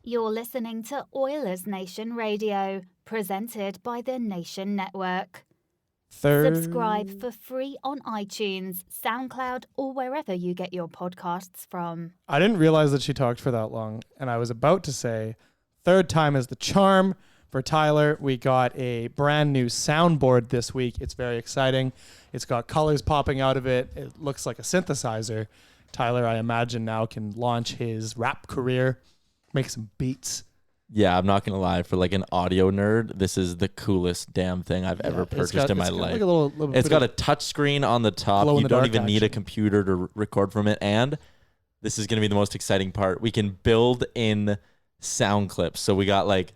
You're listening to Oilersnation Radio, presented by the Nation Network. Subscribe for free on iTunes, SoundCloud, or wherever you get your podcasts from. I didn't realize that she talked for that long, and I was about to say, third time is the charm. For Tyler, we got a brand new soundboard this week. It's very exciting. It's got colors popping out of it. It looks like a synthesizer. Tyler, I imagine, now can launch his rap career, make some beats. Yeah, I'm not going to lie. For like an audio nerd, this is the coolest damn thing I've ever purchased in my life. Like it's got a touch screen on the top. You don't even need a computer to record from it. And this is going to be the most exciting part. We can build in sound clips. So we got like...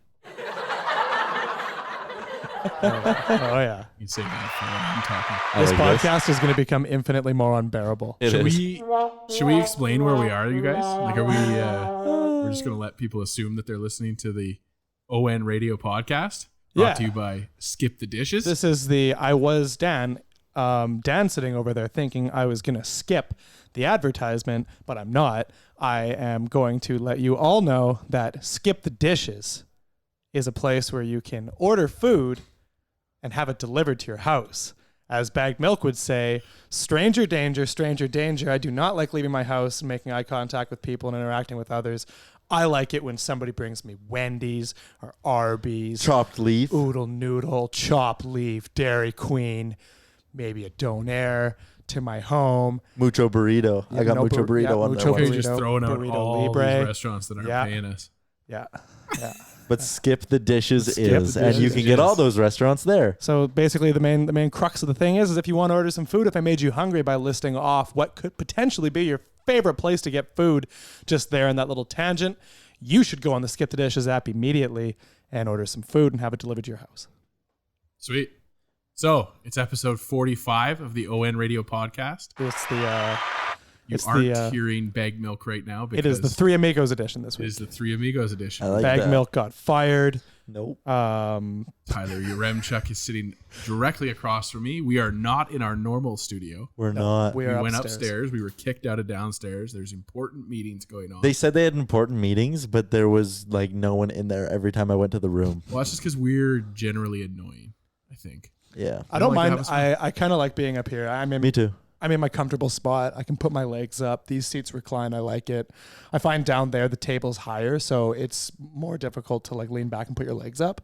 oh yeah. You say that for when I'm talking. This podcast is going to become infinitely more unbearable. Should we explain where we are, you guys? Like, are we? We're just going to let people assume that they're listening to the ON Radio podcast, brought to you by Skip the Dishes. This is I was Dan. Dan sitting over there thinking I was going to skip the advertisement, but I'm not. I am going to let you all know that Skip the Dishes is a place where you can order food and have it delivered to your house. As Baggedmilk would say, stranger danger, stranger danger. I do not like leaving my house and making eye contact with people and interacting with others. I like it when somebody brings me Wendy's or Arby's. Chopped leaf. Oodle noodle, chopped leaf, Dairy Queen, maybe a Donair to my home. Mucho burrito. I got mucho burrito on there. You're just throwing out all these restaurants that aren't paying us. Yeah. But Skip the Dishes and you can get all those restaurants there. So basically the main crux of the thing is if you want to order some food, if I made you hungry by listing off what could potentially be your favorite place to get food just there in that little tangent, you should go on the Skip the Dishes app immediately and order some food and have it delivered to your house. Sweet. So it's episode 45 of the ON Radio podcast. It's the... You aren't hearing Baggedmilk right now. It is the Three Amigos edition this week. It is the Three Amigos edition. I like Baggedmilk got fired. Nope. Tyler Yaremchuk is sitting directly across from me. We are not in our normal studio. We're not. We went upstairs. We were kicked out of downstairs. There's important meetings going on. They said they had important meetings, but there was like no one in there every time I went to the room. Well, that's just because we're generally annoying, I think. Yeah. I don't mind. I kind of like being up here. Me too. I'm in my comfortable spot. I can put my legs up. These seats recline. I like it. I find down there the table's higher, so it's more difficult to like lean back and put your legs up.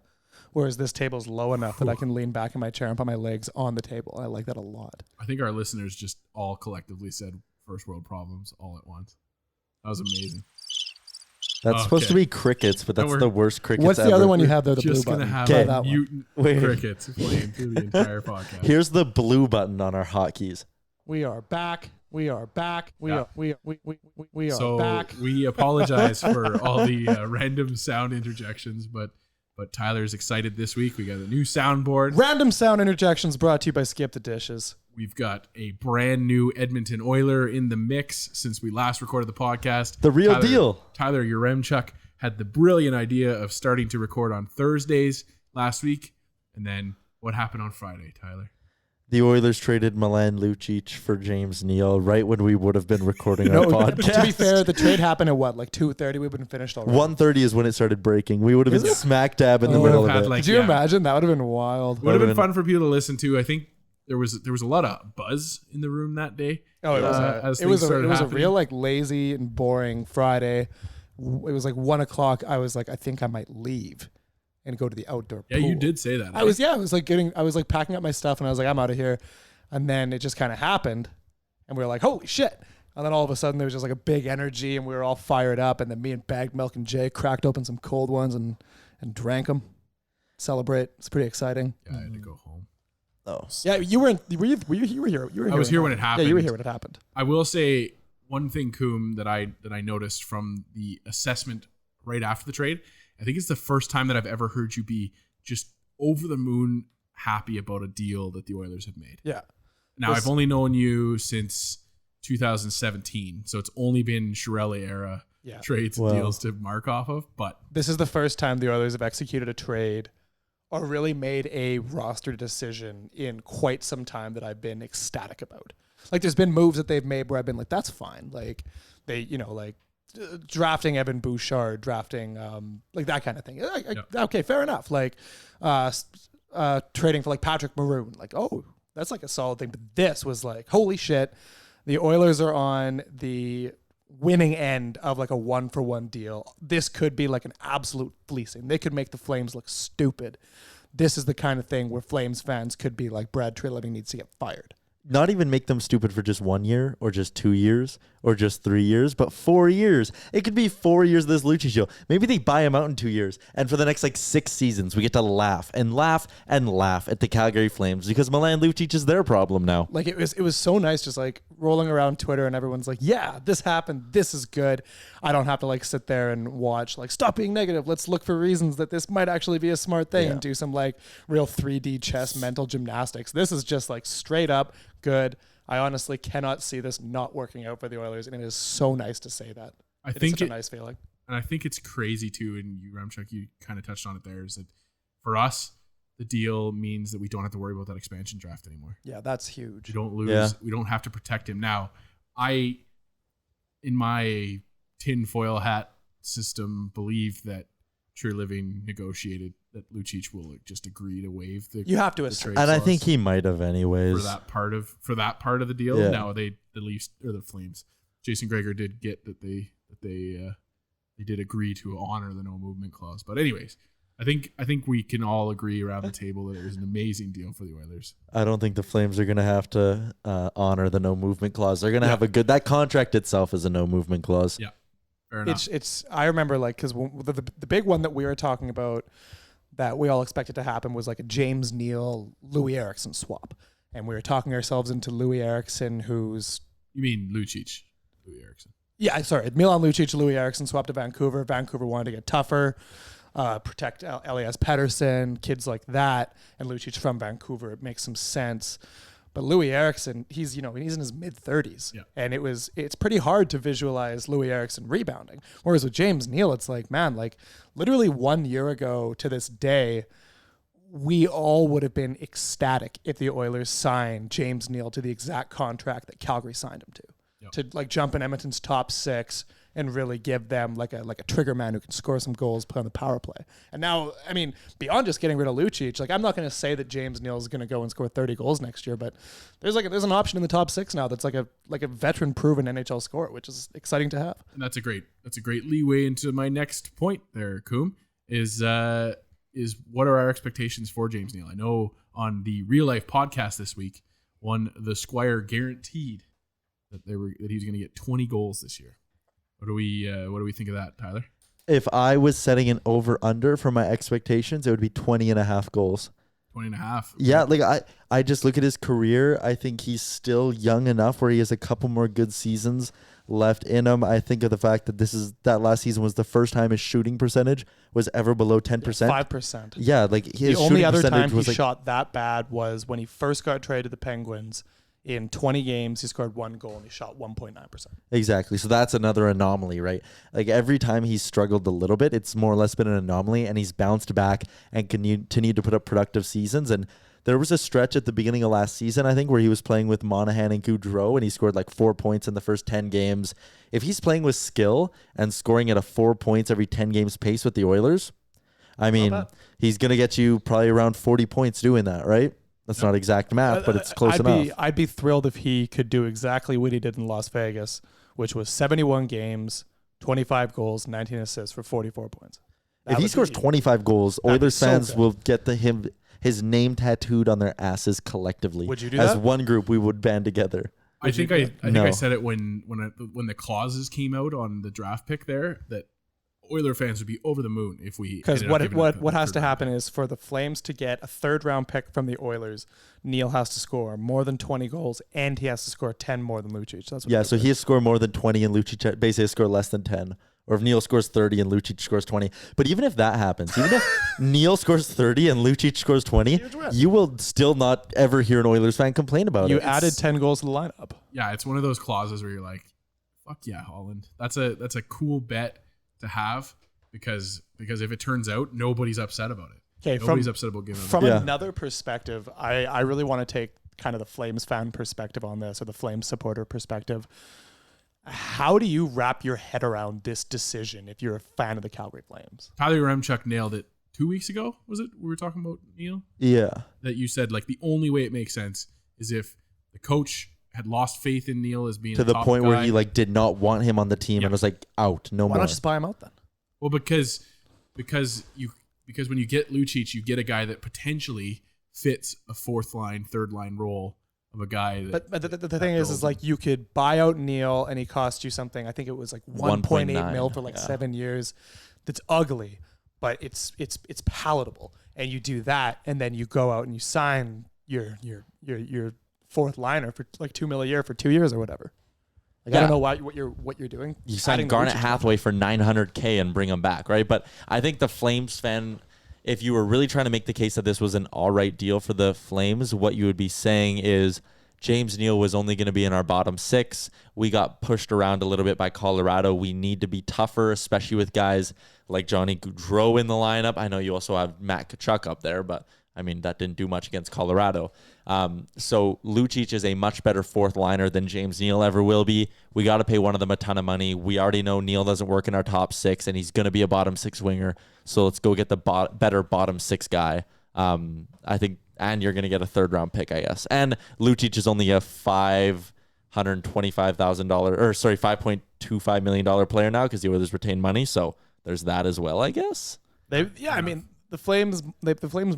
Whereas this table's low enough that I can lean back in my chair and put my legs on the table. I like that a lot. I think our listeners just all collectively said first world problems all at once. That was amazing. That's supposed to be crickets, but that's the worst crickets What's the ever. other one you have there? The just blue gonna button. have mutant crickets playing through the entire podcast. Here's the blue button on our hotkeys. We are back. We are back. We are back. We apologize for all the random sound interjections, but Tyler's excited this week. We got a new soundboard. Random sound interjections brought to you by Skip the Dishes. We've got a brand new Edmonton Oiler in the mix since we last recorded the podcast. The real deal. Tyler Yaremchuk had the brilliant idea of starting to record on Thursdays last week. And then what happened on Friday, Tyler? The Oilers traded Milan Lucic for James Neal right when we would have been recording our podcast. To be fair, the trade happened at what, like 2:30? We would have been finished already. 1:30 is when it started breaking. We would have been smack dab in the middle of it. Could you imagine? That would have been wild. Would have been fun for people to listen to. I think there was a lot of buzz in the room that day. Oh, it was a real like lazy and boring Friday. It was like 1:00. I was like, I think I might leave and go to the outdoor pool. Yeah, you did say that. I was like packing up my stuff and I was like, I'm out of here. And then it just kind of happened and we were like, holy shit. And then all of a sudden there was just like a big energy and we were all fired up. And then me and Baggedmilk and Jay cracked open some cold ones and drank them. Celebrate. It's pretty exciting. Yeah, I had to go home. Oh. Yeah, you were here. I was here when it happened. Yeah, you were here when it happened. I will say one thing, Cooom, that I noticed from the assessment right after the trade. I think it's the first time that I've ever heard you be just over the moon happy about a deal that the Oilers have made. Yeah. Now, I've only known you since 2017, so it's only been Chiarelli era trades and deals to mark off of. But this is the first time the Oilers have executed a trade or really made a roster decision in quite some time that I've been ecstatic about. Like, there's been moves that they've made where I've been like, that's fine. Like, they, drafting Evan Bouchard, drafting like that kind of thing. Okay, fair enough. Like trading for like Patrick Maroon, like, oh, that's like a solid thing. But this was like, holy shit, the Oilers are on the winning end of like a 1-for-1 deal. This could be like an absolute fleecing. They could make the Flames look stupid. This is the kind of thing where Flames fans could be like, Brad Treliving needs to get fired. Not even make them stupid for just 1 year or just 2 years or just 3 years, but 4 years. It could be 4 years of this Lucic deal. Maybe they buy him out in 2 years. And for the next like 6 seasons, we get to laugh and laugh and laugh at the Calgary Flames because Milan Lucic is their problem now. Like it was so nice just like rolling around Twitter and everyone's like, yeah, this happened. This is good. I don't have to like sit there and watch like, stop being negative. Let's look for reasons that this might actually be a smart thing and do some like real 3D chess mental gymnastics. This is just like straight up good. I honestly cannot see this not working out for the Oilers, and it is so nice to say that. I think it's such a nice feeling. And I think it's crazy too, and you, Ramchuk, you kind of touched on it there, is that for us, the deal means that we don't have to worry about that expansion draft anymore. Yeah, that's huge. We don't lose. Yeah. We don't have to protect him. Now, in my tinfoil hat system, believe that Treliving negotiated that Lucic will just agree to waive the. You have to assume, and I think he might have anyways for that part of the deal. Yeah. Now the Leafs or the Flames, Jason Gregor did get that they did agree to honor the no movement clause. But anyways, I think we can all agree around the table that it was an amazing deal for the Oilers. I don't think the Flames are going to have to honor the no movement clause. They're going to have that contract itself is a no movement clause. Yeah. Fair enough. It's I remember like because the big one that we were talking about that we all expected to happen was like a James Neal Louis Eriksson swap, and we were talking ourselves into Louis Eriksson, who's you mean Lucic, Louis Eriksson? Yeah, sorry, Milan Lucic Louis Eriksson swapped to Vancouver. Vancouver wanted to get tougher, protect Elias Pettersson, kids like that, and Lucic from Vancouver. It makes some sense. But Louis Eriksson, he's in his mid-30s. Yeah. And it's pretty hard to visualize Louis Eriksson rebounding. Whereas with James Neal, it's like, man, like literally 1 year ago to this day, we all would have been ecstatic if the Oilers signed James Neal to the exact contract that Calgary signed him to. Yep. To like jump in Edmonton's top 6 and really give them like a trigger man who can score some goals, play on the power play. And now, I mean, beyond just getting rid of Lucic, like I'm not going to say that James Neal is going to go and score 30 goals next year, but there's an option in the top 6 now that's like a veteran proven NHL scorer, which is exciting to have. And that's a great leeway into my next point there, Cooom, is what are our expectations for James Neal? I know on the Real Life podcast this week, the Squire guaranteed that he was going to get 20 goals this year. What do we think of that, Tyler? If I was setting an over-under for my expectations, it would be 20 and a half goals. 20 and a half. Yeah, like I just look at his career. I think he's still young enough where he has a couple more good seasons left in him. I think of the fact that that last season was the first time his shooting percentage was ever below 10%. 5%. Yeah, like his the only shooting other time was he shot that bad was when he first got traded to the Penguins. In 20 games, he scored 1 goal and he shot 1.9%. Exactly. So that's another anomaly, right? Like every time he's struggled a little bit, it's more or less been an anomaly, and he's bounced back and continued to put up productive seasons. And there was a stretch at the beginning of last season, I think, where he was playing with Monahan and Gaudreau, and he scored like 4 points in the first 10 games. If he's playing with skill and scoring at a 4 points every 10 games pace with the Oilers, I mean, he's going to get you probably around 40 points doing that, right? That's not exact math, but it's close enough. I'd be thrilled if he could do exactly what he did in Las Vegas, which was 71 games, 25 goals, 19 assists for 44 points. If he scores 25 goals, Oilers fans will get his name tattooed on their asses collectively. Would you do that? As one group, we would band together. I think I said it when the clauses came out on the draft pick there that Oiler fans would be over the moon if we. Because what has to happen is for the Flames to get a 3rd round pick from the Oilers, Neal has to score more than 20 goals and he has to score 10 more than Lucic. That's what so he has to score more than 20 and Lucic basically has to score less than 10. Or if Neal scores 30 and Lucic scores 20. But even if that happens, even if Neal scores 30 and Lucic scores 20, you will still not ever hear an Oilers fan complain about it. You added 10 goals to the lineup. Yeah, it's one of those clauses where you're like, fuck yeah, Holland. That's a cool bet to have because if it turns out, nobody's upset about it. Okay, nobody's upset about giving from another perspective, I really want to take kind of the Flames fan perspective on this, or the Flames supporter perspective. How do you wrap your head around this decision if you're a fan of the Calgary Flames? Tyler Yaremchuk nailed it 2 weeks ago, was it? We were talking about Neil? Yeah. That you said, like, the only way it makes sense is if the coach had lost faith in Neil as being to the point guy. where he like did not want him on the team and was like, out, no more. Why not just buy him out then? Well, because when you get Lucic, you get a guy that potentially fits a fourth line, third line role of a guy that. But the thing is like you could buy out Neil and he cost you something. I think it was like 1.8 mil for like 7 years. That's ugly, but it's palatable. And you do that, and then you go out and you sign your fourth liner for like $2 million a year for 2 years or whatever. Like, I don't know what you're doing. You sign Garnet Hathaway for $900K and bring him back, right? But I think the Flames fan, if you were really trying to make the case that this was an all right deal for the Flames, what you would be saying is James Neal was only going to be in our bottom six. We got pushed around a little bit by Colorado. We need to be tougher, especially with guys like Johnny Gaudreau in the lineup. I know you also have Matt Tkachuk up there, but I mean, that didn't do much against Colorado. So Lucic is a much better fourth liner than James Neal ever will be. We got to pay one of them a ton of money. We already know Neal doesn't work in our top six, and he's going to be a bottom six winger. So let's go get the better bottom six guy. I think, and you're going to get a third round pick, I guess. And Lucic is only a $525 million player now because the Oilers retained money. So there's that as well, I guess. I mean, the Flames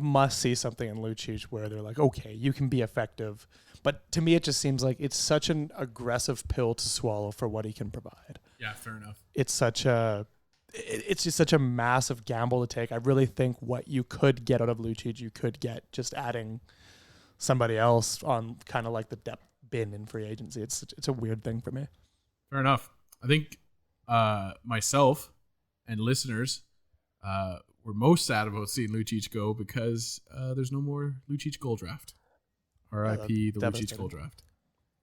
must see something in Lucic where they're like, okay, you can be effective. But to me, it just seems like it's such an aggressive pill to swallow for what he can provide. Yeah, fair enough. It's just such a massive gamble to take. I really think what you could get out of Lucic, you could get just adding somebody else on kind of like the depth bin in free agency. It's a weird thing for me. Fair enough. I think myself and listeners we're most sad about seeing Lucic go because there's no more Lucic goal draft. R.I.P. the Lucic goal draft.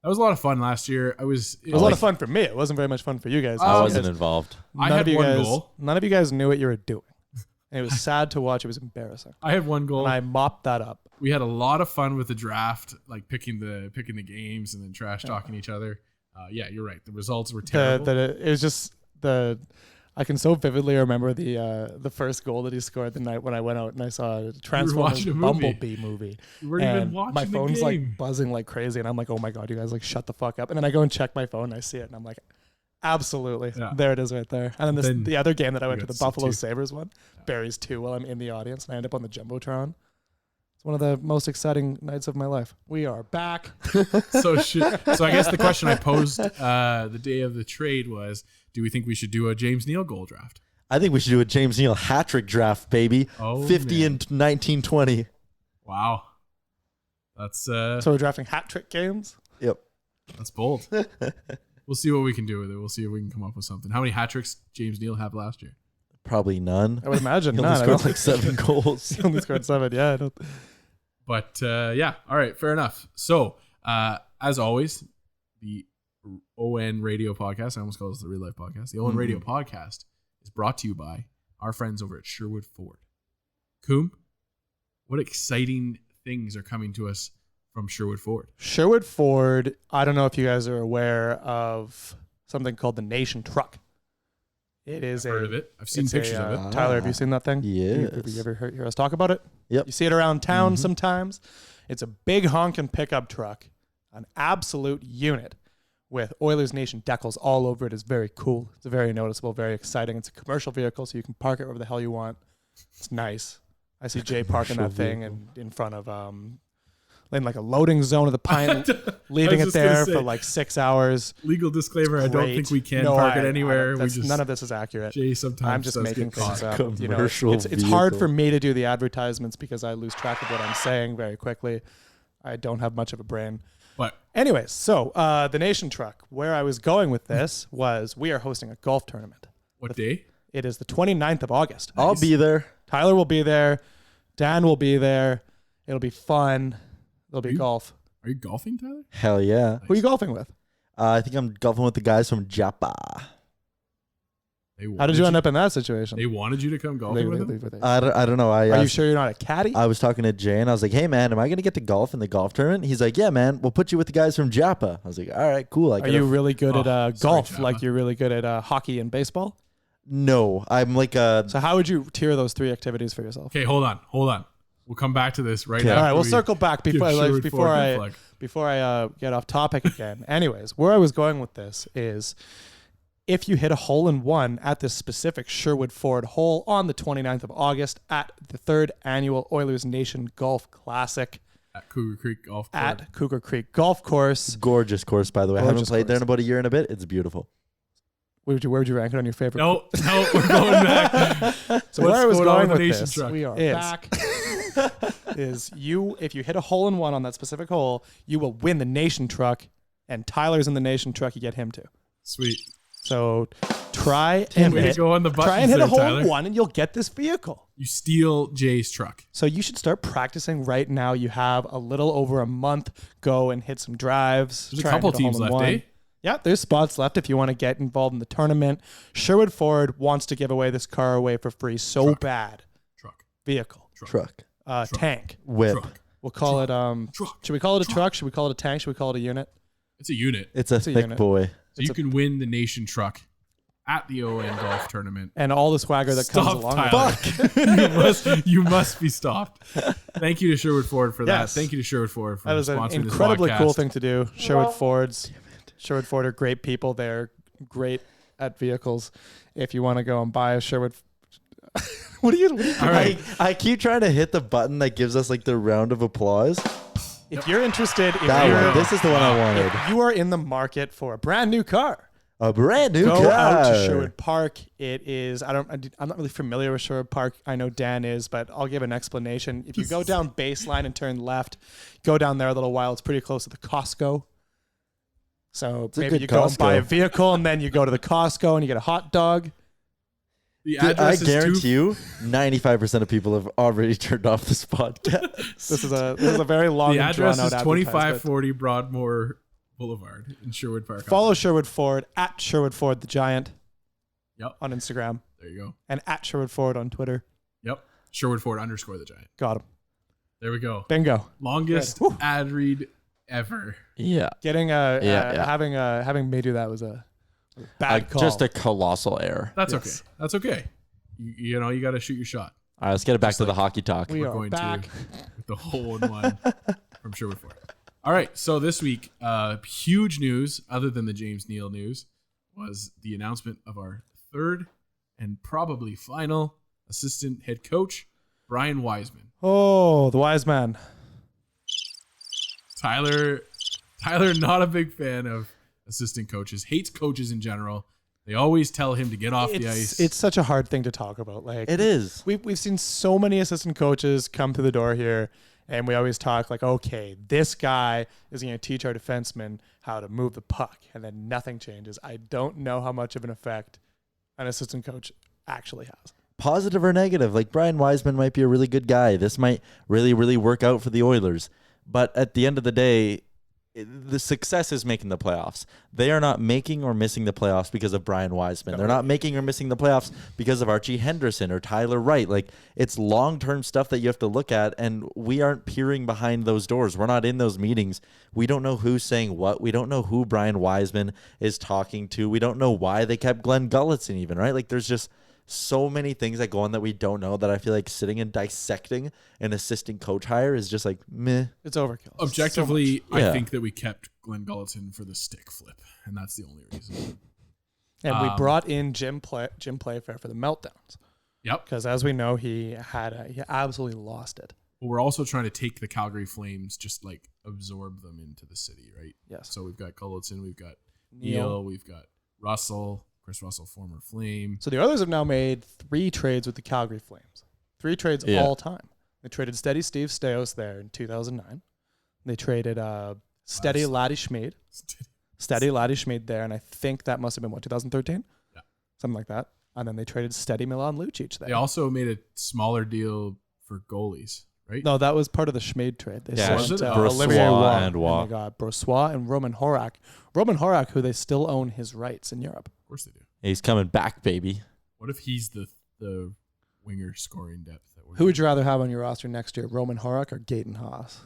That was a lot of fun last year. It was a lot of fun for me. It wasn't very much fun for you guys. I wasn't involved. I had one goal. None of you guys knew what you were doing. And it was sad to watch. It was embarrassing. I had one goal. And I mopped that up. We had a lot of fun with the draft, like picking the games and then trash talking each other. Yeah, you're right. The results were terrible. It was just I can so vividly remember the first goal that he scored the night when I went out and I saw a Transformers Bumblebee movie. You weren't even watching my phone's the game. like buzzing like crazy, and I'm like, oh my god, you guys like shut the fuck up. And then I go and check my phone and I see it, and I'm like, absolutely, there it is right there. And then the other game that I went to, the Buffalo Sabres one, Barry's 2 while I'm in the audience, and I end up on the Jumbotron. It's one of the most exciting nights of my life. We are back. So I guess the question I posed the day of the trade was, do we think we should do a James Neal goal draft? I think we should do a James Neal hat-trick draft, baby. 50 in 1920. Wow. That's So we're drafting hat-trick games? Yep. That's bold. We'll see what we can do with it. We'll see if we can come up with something. How many hat-tricks James Neal have last year? Probably none. I would imagine he none. Only scored like 7 goals. He only scored 7, yeah. But yeah, all right, fair enough. So as always, the ON Radio podcast, I almost call this the Real Life Podcast. The ON Radio podcast is brought to you by our friends over at Sherwood Ford. Cooom, what exciting things are coming to us from Sherwood Ford? Sherwood Ford, I don't know if you guys are aware of something called the Nation Truck. It is I've heard of it. I've seen pictures of it. Tyler, have you seen that thing? Yes. Have you ever hear us talk about it? Yep. You see it around town sometimes. It's a big honking pickup truck, an absolute unit with Oilersnation decals all over it. Is very cool. It's very noticeable, very exciting. It's a commercial vehicle, so you can park it wherever the hell you want. It's nice. I see Jay parking that thing in front of in like a loading zone of the pint, leaving it there for like 6 hours. Legal disclaimer: I don't think we can park it anywhere. None of this is accurate. Jay sometimes I'm just making things up. You know, Commercial it's hard for me to do the advertisements because I lose track of what I'm saying very quickly. I don't have much of a brain. But anyways, so the Nation Truck, where I was going with this was we are hosting a golf tournament. What day? It is the 29th of August. I'll be there. Tyler will be there. Dan will be there. It'll be fun. There'll be golf. Are you golfing, Tyler? Hell yeah. Who are you golfing with? I think I'm golfing with the guys from Japa. How did you end up in that situation? They wanted you to come golfing with them? I don't know. Are you sure you're not a caddy? I was talking to Jay and I was like, hey, man, am I going to get to golf in the golf tournament? He's like, yeah, man, we'll put you with the guys from Japa. I was like, all right, cool. Are you really good at golf? Like you're really good at hockey and baseball? No, I'm like So how would you tier those 3 activities for yourself? Okay, hold on. We'll come back to this right now. All right, we'll circle back before I get off topic again. Anyways, where I was going with this is if you hit a hole-in-one at this specific Sherwood Ford hole on the 29th of August at the 3rd Annual Oilers Nation Golf Classic. At Cougar Creek Golf Course. Gorgeous course, by the way. I haven't played there in about a year and a bit. It's beautiful. Where would you rank it on your favorite? No, we're going back. So where I was going with this truck? we are back. If you hit a hole-in-one on that specific hole, you will win the Nation truck, and Tyler's in the Nation truck. You get him too. Sweet. So try and hit a hole-in-one, and you'll get this vehicle. You steal Jay's truck. So you should start practicing right now. You have a little over a month. Go and hit some drives. There's a couple teams left, eh? Yeah, there's spots left if you want to get involved in the tournament. Sherwood Ford wants to give away this car away for free bad. Vehicle. Tank. Whip. We'll call it should we call it a truck? Should we call it a tank? Should we call it a unit? It's a unit. It's a thick unit. boy. So you can win the Nation truck at the ON golf tournament. And all the swagger that comes along with it. Fuck. You must be stopped. Thank you to Sherwood Ford for that. Thank you to Sherwood Ford for sponsoring this podcast. That is an incredibly cool thing to do. Sherwood Ford are great people. They're great at vehicles. If you want to go and buy a Sherwood... What are you doing? All right. I keep trying to hit the button that gives us like the round of applause. If you're interested, this is the one I wanted. If you are in the market for a brand new car, go out to Sherwood Park. It is. I'm not really familiar with Sherwood Park. I know Dan is, but I'll give an explanation. If you go down Baseline and turn left, go down there a little while. It's pretty close to the Costco. So maybe you go and buy a vehicle, and then you go to the Costco and you get a hot dog. I guarantee you, 95% of people have already turned off this podcast. This is a very long. The address is 2540 Broadmoor Boulevard in Sherwood Park. Follow Sherwood Ford at Sherwood Ford the Giant. Yep. On Instagram. There you go. And at Sherwood Ford on Twitter. Yep. Sherwood Ford _ the Giant. Got him. There we go. Bingo. Longest ad read ever. Yeah. Getting having me do that was a bad call. Just a colossal error. That's okay. That's okay. You know, you got to shoot your shot. All right, let's get it back to the hockey talk. We're going back to with the hole-in-one from Sherwood Ford. All right, so this week, huge news other than the James Neal news was the announcement of our third and probably final assistant head coach, Brian Wiseman. Oh, the wise man. Tyler, not a big fan of assistant coaches, hates coaches in general. They always tell him to get off the ice. It's such a hard thing to talk about. Like it is. We've seen so many assistant coaches come through the door here, and we always talk like, okay, this guy is going to teach our defensemen how to move the puck, and then nothing changes. I don't know how much of an effect an assistant coach actually has. Positive or negative, like Brian Wiseman might be a really good guy. This might really, really work out for the Oilers. But at the end of the day, the success is making the playoffs. They are not making or missing the playoffs because of Brian Wiseman. They're not making or missing the playoffs because of Archie Henderson or Tyler Wright. Like, it's long-term stuff that you have to look at, and we aren't peering behind those doors. We're not in those meetings. We don't know who's saying what. We don't know who Brian Wiseman is talking to. We don't know why they kept Glenn Gulletson even, right? Like, there's just so many things that go on that we don't know, that I feel like sitting and dissecting an assistant coach hire is just like, meh. It's overkill. Objectively, I think that we kept Glenn Gulletson for the stick flip, and that's the only reason. And we brought in Jim Playfair for the meltdowns. Yep. Because as we know, he absolutely lost it. But we're also trying to take the Calgary Flames, just like absorb them into the city, right? Yes. So we've got Gulletson, we've got Neal, we've got Chris Russell, former Flame. So the Oilers have now made 3 trades with the Calgary Flames. 3 trades all time. They traded Steady Steve Stais there in 2009. They traded Steady Laddie Schmid. Steady Laddie Schmid there, and I think that must have been, 2013? Yeah. Something like that. And then they traded Steady Milan Lucic there. They also made a smaller deal for goalies, right? No, that was part of the Schmid trade. They sent Olivier Waugh and Waugh. And they got Brossois and Roman Horak. Roman Horak, who they still own his rights in Europe. Of course they do. He's coming back, baby. What if he's the winger scoring depth? Who would you rather have on your roster next year, Roman Horak or Gaetan Haas?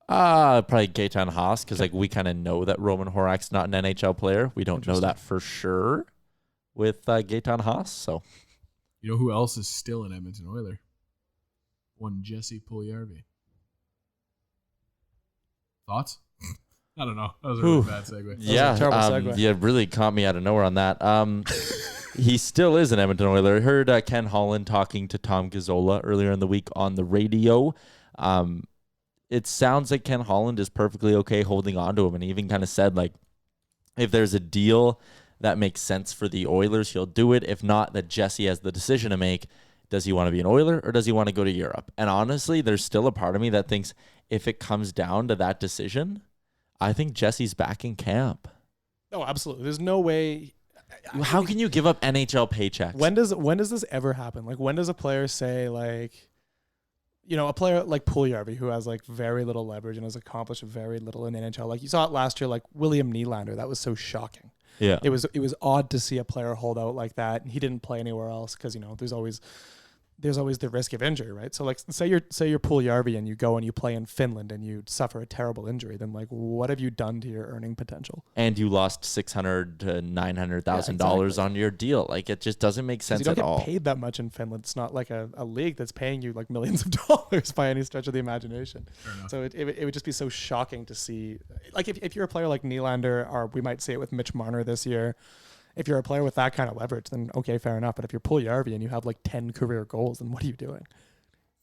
Probably Gaetan Haas, because we kind of know that Roman Horak's not an NHL player. We don't know that for sure with Gaetan Haas. So, you know who else is still an Edmonton Oiler? One Jesse Puljujarvi. Thoughts? I don't know. That was a really bad segue. Yeah, terrible segue. Yeah, really caught me out of nowhere on that. He still is an Edmonton Oiler. I heard Ken Holland talking to Tom Gazzola earlier in the week on the radio. It sounds like Ken Holland is perfectly okay holding on to him, and he even kind of said, like, if there's a deal that makes sense for the Oilers, he'll do it. If not, that Jesse has the decision to make. Does he want to be an Oiler or does he want to go to Europe? And honestly, there's still a part of me that thinks if it comes down to that decision, I think Jesse's back in camp. Oh, absolutely. There's no way. How can you give up NHL paychecks? When does this ever happen? Like, when does a player say, like, you know, a player like Puljujarvi, who has like very little leverage and has accomplished very little in the NHL. Like, you saw it last year, like William Nylander. That was so shocking. Yeah, it was odd to see a player hold out like that. And he didn't play anywhere else because, you know, there's always the risk of injury, right? So, like, say you're Puljujarvi and you go and you play in Finland and you suffer a terrible injury, then, like, what have you done to your earning potential? And you lost $600,000 to $900,000 on your deal. Like, it just doesn't make sense at all. You don't get paid that much in Finland. It's not like a league that's paying you like millions of dollars by any stretch of the imagination. So it would just be so shocking to see. Like, if you're a player like Nylander, or we might see it with Mitch Marner this year. If you're a player with that kind of leverage, then okay, fair enough. But if you're Puljujarvi and you have like 10 career goals, then what are you doing?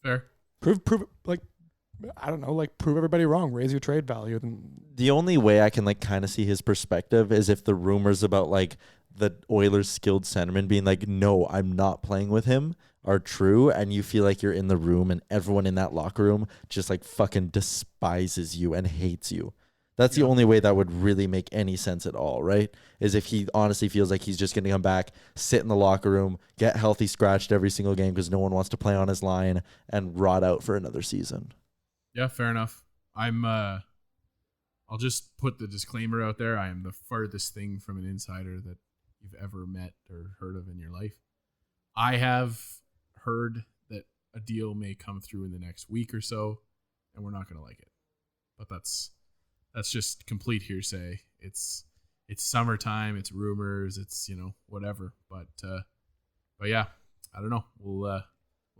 Fair. Prove like, I don't know, like, prove everybody wrong. Raise your trade value. Then the only way I can like kind of see his perspective is if the rumors about like the Oilers skilled centerman being like, no, I'm not playing with him, are true, and you feel like you're in the room and everyone in that locker room just like fucking despises you and hates you. That's the only way that would really make any sense at all, right? Is if he honestly feels like he's just going to come back, sit in the locker room, get healthy scratched every single game because no one wants to play on his line, and rot out for another season. Yeah, fair enough. I'll just put the disclaimer out there. I am the farthest thing from an insider that you've ever met or heard of in your life. I have heard that a deal may come through in the next week or so, and we're not going to like it. But that's just complete hearsay. It's summertime. It's rumors. It's, you know, whatever. But yeah, I don't know. We'll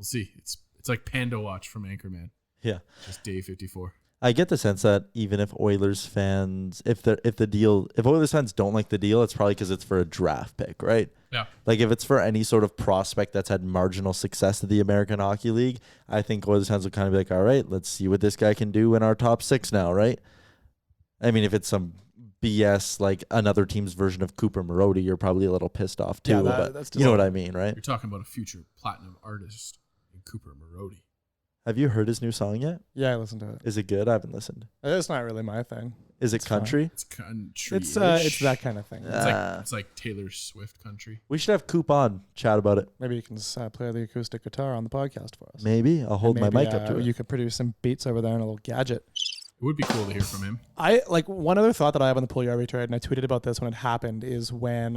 see. It's like Panda Watch from Anchorman. Yeah, just day 54. I get the sense that even if Oilers fans, if Oilers fans don't like the deal, it's probably because it's for a draft pick, right? Yeah. Like if it's for any sort of prospect that's had marginal success in the American Hockey League, I think Oilers fans would kind of be like, all right, let's see what this guy can do in our top six now, right? I mean, if it's some BS like another team's version of Cooper Marody, you're probably a little pissed off too. Yeah, but that's you know what I mean, right? You're talking about a future platinum artist in Cooper Marody. Have you heard his new song yet? Yeah, I listened to it. Is it good? I haven't listened. It's not really my thing. Is it country? It's country. It's that kind of thing. It's like Taylor Swift country. We should have Coop on, chat about it. Maybe you can play the acoustic guitar on the podcast for us. Maybe. I'll hold my mic up to it. You could produce some beats over there in a little gadget. It would be cool to hear from him. I like one other thought that I have on the Puljujarvi trade, and I tweeted about this when it happened, is when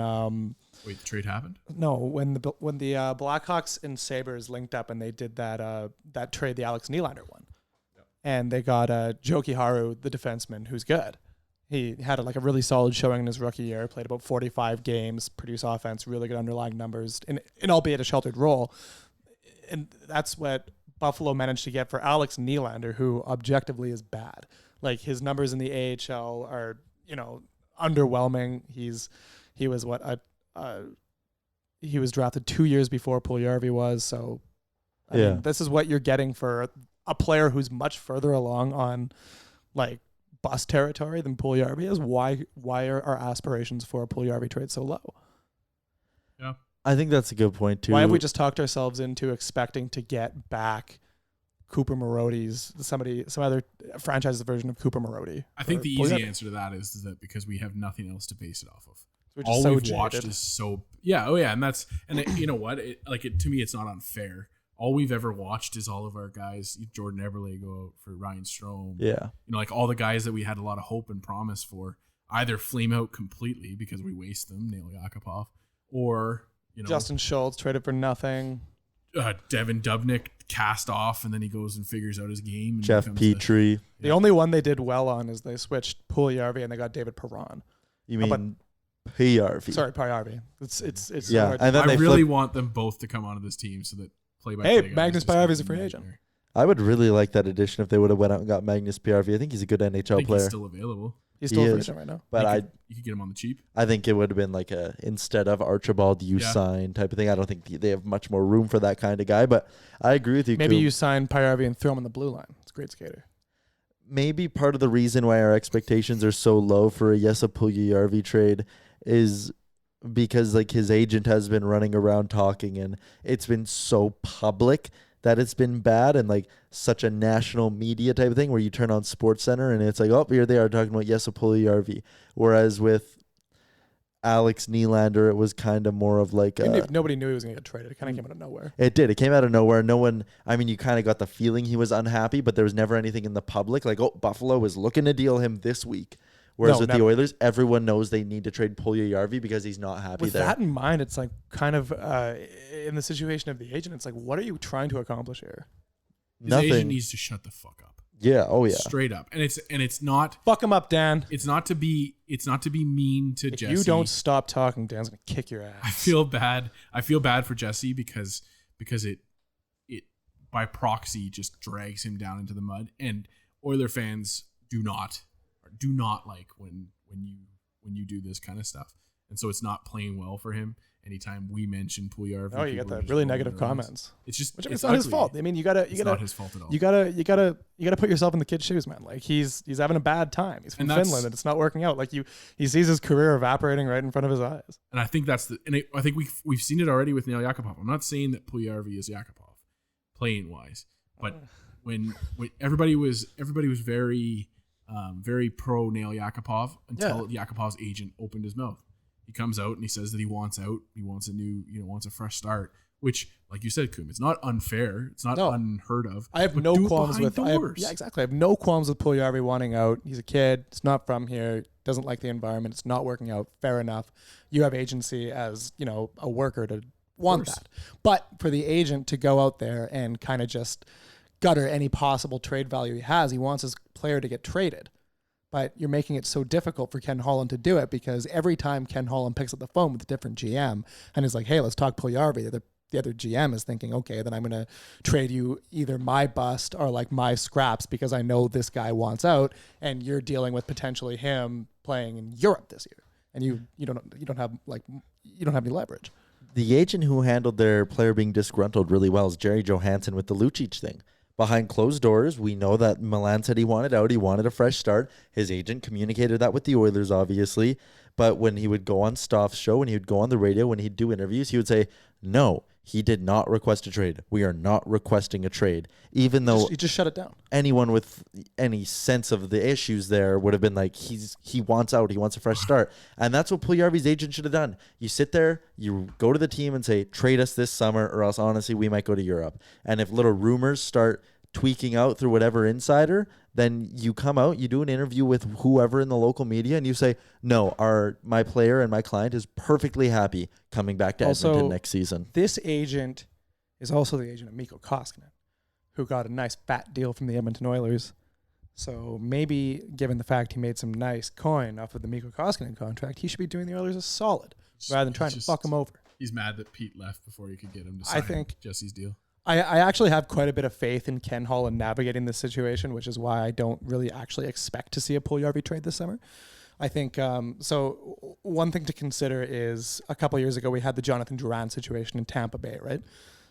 wait, the trade happened? No, when the Blackhawks and Sabres linked up and they did that trade, the Alex Nylander one. Yep. And they got Jokiharju, the defenseman, who's good. He had like a really solid showing in his rookie year, played about 45 games, produced offense, really good underlying numbers, in albeit a sheltered role. And that's what Buffalo managed to get for Alex Nylander, who objectively is bad. Like, his numbers in the AHL are, you know, underwhelming. He was drafted 2 years before Puljujarvi was. So, I mean, this is what you're getting for a player who's much further along on like bust territory than Puljujarvi is. Why are our aspirations for a Puljujarvi trade so low? Yeah. I think that's a good point too. Why have we just talked ourselves into expecting to get back Cooper Marody's some other franchise's version of Cooper Marody? I think the easy answer to that is that because we have nothing else to base it off of. All we've watched is so you know what? To me, it's not unfair. All we've ever watched is all of our guys, Jordan Eberle go out for Ryan Strome. Yeah. You know, like all the guys that we had a lot of hope and promise for either flame out completely because we waste them, Nail Yakupov, or Justin Schultz traded for nothing. Devin Dubnyk cast off, and then he goes and figures out his game. And Jeff Petrie. The only one they did well on is they switched Puljujarvi and they got David Perron. You mean Puljujarvi? Sorry, Puljujarvi. It's yeah. hard. And then I really want them both to come onto this team so that play-by-play. Hey, Magnus Puljujarvi is a free agent. I would really like that addition if they would have went out and got Magnus Puljujarvi. I think he's a good NHL player. He's still available. He's still a free agent right now. But you could get him on the cheap. I think it would have been like instead of Archibald, you sign type of thing. I don't think they have much more room for that kind of guy. But I agree with you. Maybe you sign Puljujarvi and throw him on the blue line. It's a great skater. Maybe part of the reason why our expectations are so low for a Jesse Puljujarvi trade is because like his agent has been running around talking, and it's been so public that it's been bad, and like such a national media type of thing where you turn on SportsCenter and it's like, oh, here they are talking about Jesse Puljujarvi. Whereas with Alex Nylander, it was kind of more of like nobody knew he was going to get traded. It kind of came out of nowhere. It did. It came out of nowhere. No one. I mean, you kind of got the feeling he was unhappy, but there was never anything in the public like, oh, Buffalo is looking to deal him this week. Whereas with the Oilers, everyone knows they need to trade Puljujarvi because he's not happy there. With that in mind, it's like kind of in the situation of the agent, it's like, what are you trying to accomplish here? Nothing. His agent needs to shut the fuck up. Yeah. Oh yeah. Straight up. And it's not. Fuck him up, Dan. It's not to be mean to Jesse. If you don't stop talking, Dan's gonna kick your ass. I feel bad for Jesse because it by proxy just drags him down into the mud. And Oiler fans do not like when you do this kind of stuff, and so it's not playing well for him. Anytime we mention Puljujarvi, oh, you get the really negative comments. It's just it's not his fault. I mean, it's not his fault at all. You gotta put yourself in the kid's shoes, man. Like he's having a bad time. He's from Finland, and it's not working out. Like he sees his career evaporating right in front of his eyes. And I think I think we've seen it already with Nail Yakupov. I'm not saying that Puljujarvi is Yakupov, playing wise, but when everybody was very pro Nail Yakupov until Yakupov's agent opened his mouth. He comes out and he says that he wants out. He wants wants a fresh start, which, like you said, Cooom, it's not unfair. It's not unheard of. I have no qualms with exactly. I have no qualms with Puljujarvi wanting out. He's a kid. He's not from here. Doesn't like the environment. It's not working out. Fair enough. You have agency as, a worker to want that. But for the agent to go out there and kind of just gutter any possible trade value he has, he wants his player to get traded. But you're making it so difficult for Ken Holland to do it because every time Ken Holland picks up the phone with a different GM and is like, hey, let's talk Puljujarvi, the other GM is thinking, okay, then I'm going to trade you either my bust or like my scraps because I know this guy wants out, and you're dealing with potentially him playing in Europe this year, and you don't have any leverage. The agent who handled their player being disgruntled really well is Jerry Johansson with the Lucic thing. Behind closed doors, we know that Milan said he wanted out. He wanted a fresh start. His agent communicated that with the Oilers, obviously. But when he would go on Stoff's show, when he would go on the radio, when he'd do interviews, he would say, no, he did not request a trade. We are not requesting a trade. Even though he just shut it down. Anyone with any sense of the issues there would have been like, he wants out. He wants a fresh start. And that's what Puljujarvi's agent should have done. You sit there, you go to the team and say, trade us this summer, or else honestly, we might go to Europe. And if little rumors start tweaking out through whatever insider, then you come out, you do an interview with whoever in the local media, and you say, no, my player and my client is perfectly happy coming back to Edmonton next season. This agent is also the agent of Mikko Koskinen, who got a nice fat deal from the Edmonton Oilers. So maybe, given the fact he made some nice coin off of the Mikko Koskinen contract, he should be doing the Oilers a solid rather than trying to fuck him over. He's mad that Pete left before he could get him to sign Jesse's deal. I actually have quite a bit of faith in Ken Holland navigating this situation, which is why I don't really actually expect to see a Puljujarvi trade this summer. I think, so one thing to consider is a couple of years ago, we had the Jonathan Drouin situation in Tampa Bay, right?